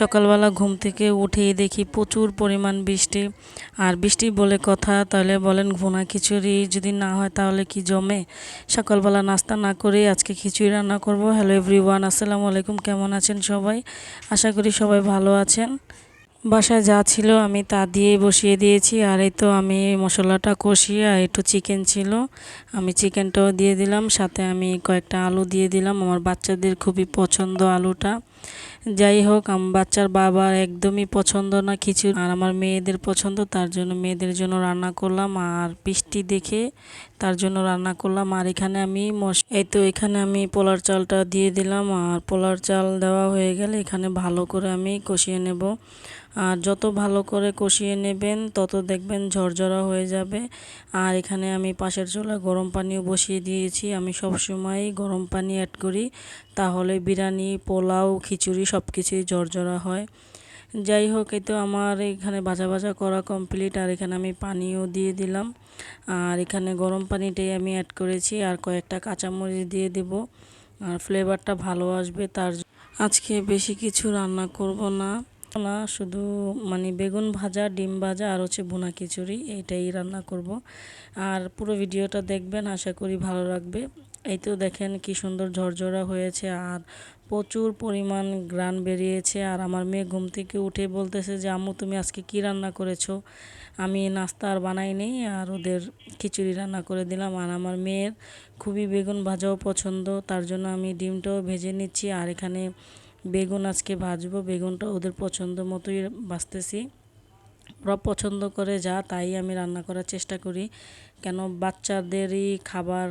সকালবেলা ঘুম থেকে উঠেই দেখি প্রচুর পরিমাণ বৃষ্টি। আর বৃষ্টি বলে কথা, তাহলে বলেন ভুনা খিচুড়ি যদি না হয় তাহলে কি জমে? সকালবেলা নাস্তা না করে আজকে খিচুড়ি রান্না করব। হ্যালো এভরিওয়ান, আসসালামু আলাইকুম। কেমন আছেন সবাই? আশা করি সবাই ভালো আছেন। বাসায় যা ছিল আমি তা দিয়েই বসিয়ে দিয়েছি। আর এই তো আমি মশলাটা কষিয়ে, আর একটু চিকেন ছিল, আমি চিকেনটাও দিয়ে দিলাম, সাথে আমি কয়েকটা আলু দিয়ে দিলাম। আমার বাচ্চাদের খুবই পছন্দ আলুটা। যাই হোক, আমার বাচ্চার বাবার একদমই পছন্দ না খিচুড়ি, আর আমার মেয়েদের পছন্দ, তার জন্য মেয়েদের জন্য রান্না করলাম। আর বৃষ্টি দেখে তার জন্য রান্না করলাম। আর এখানে আমি এই তো এখানে আমি পোলার চালটা দিয়ে দিলাম। আর পোলার চাল দেওয়া হয়ে গেলে এখানে ভালো করে আমি কষিয়ে নেব। আর যত ভালো করে কষিয়ে নেবেন তত দেখবেন ঝরঝরা হয়ে যাবে। আর এখানে আমি পাশের চুলায় গরম পানিও বসিয়ে দিয়েছি। আমি সবসময় গরম পানি অ্যাড করি, তাহলে বিরিয়ানি, পোলাও, খিচুড়ি সব কিছুই ঝরঝরা হয়। যাই হোক, এই তো আমার এখানে ভাজা ভাজা করা কমপ্লিট। আর এখানে আমি পানিও দিয়ে দিলাম। আর এখানে গরম পানিটাই আমি অ্যাড করেছি, আর কয়েকটা কাঁচামরিচ দিয়ে দেব, আর ফ্লেভারটা ভালো আসবে। আজকে বেশি কিছু রান্না করব না, শুধু বেগুন ভাজা, ডিম ভাজা আর হচ্ছে ভুনা খিচুড়ি, এইটাই রান্না করব। আর পুরো ভিডিওটা দেখবেন, আশা করি ভালো লাগবে। এই তো দেখেন কি সুন্দর ঝরঝরা হয়েছে, আর প্রচুর পরিমাণ গ্রান বেরিয়েছে। আর আমার মেয়ে ঘুম থেকে উঠে বলতেছে যে আম্মু তুমি আজকে কি রান্না করেছো? আমি নাস্তা আর বানাইনি, আর ওদের খিচুড়ি রান্না করে দিলাম। আর আমার মেয়ের খুবই বেগুন ভাজাও পছন্দ, তার জন্য আমি ডিমটাও ভেজে নিচ্ছি। আর এখানে বেগুন আজকে ভাজবো, বেগুনটা ওদের পছন্দ মতোই ভাজতেছি। ওরা পছন্দ করে যা তাই আমি রান্না করার চেষ্টা করি, কেন বাচ্চাদেরই খাবার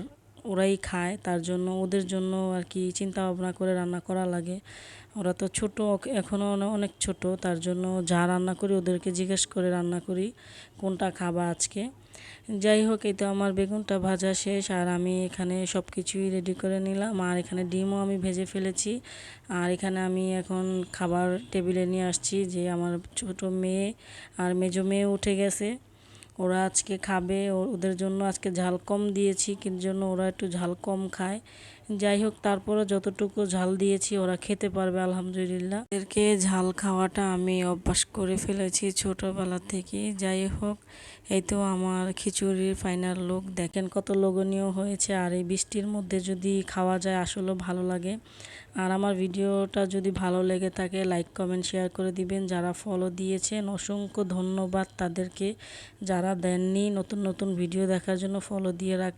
ওরাই খায়, তার জন্য ওদের জন্য আর কি চিন্তা ভাবনা করে রান্না করা লাগে। ওরা তো ছোট, এখনও অনেক ছোট, তার জন্য যা রান্না করি ওদেরকে জিজ্ঞেস করে রান্না করি কোনটা খাবা আজকে। যাই হোক, এই তো আমার বেগুনটা ভাজা শেষ, আর আমি এখানে সব কিছুই রেডি করে নিলাম। আর এখানে ডিমও আমি ভেজে ফেলেছি। আর এখানে আমি এখন খাবার টেবিলে নিয়ে আসছি, যে আমার ছোট মেয়ে আর মেজো মেয়ে উঠে গেছে, ওরা আজকে খাবে। ওদের জন্য আজকে ঝাল কম দিয়েছি, কিন্তু জন্য ওরা একটু ঝাল কম খায়। যাই হোক, তারপরে যতটুকু ঝাল দিয়েছি ওরা খেতে পারবে আলহামদুলিল্লাহ। এদেরকে ঝাল খাওয়াটা আমি অভ্যাস করে ফেলেছি ছোটোবেলা থেকে। যাই হোক, এই তো আমার খিচুড়ির ফাইনাল লুক দেখেন, কত লোভনীয় হয়েছে। আর এই বৃষ্টির মধ্যে যদি খাওয়া যায় আসলেও ভালো লাগে। আর আমার ভিডিওটা যদি ভালো লেগে থাকে লাইক, কমেন্ট, শেয়ার করে দিবেন। যারা ফলো দিয়েছেন অসংখ্য ধন্যবাদ তাদেরকে, যারা দেননি নতুন নতুন ভিডিও দেখার জন্য ফলো দিয়ে রাখবেন।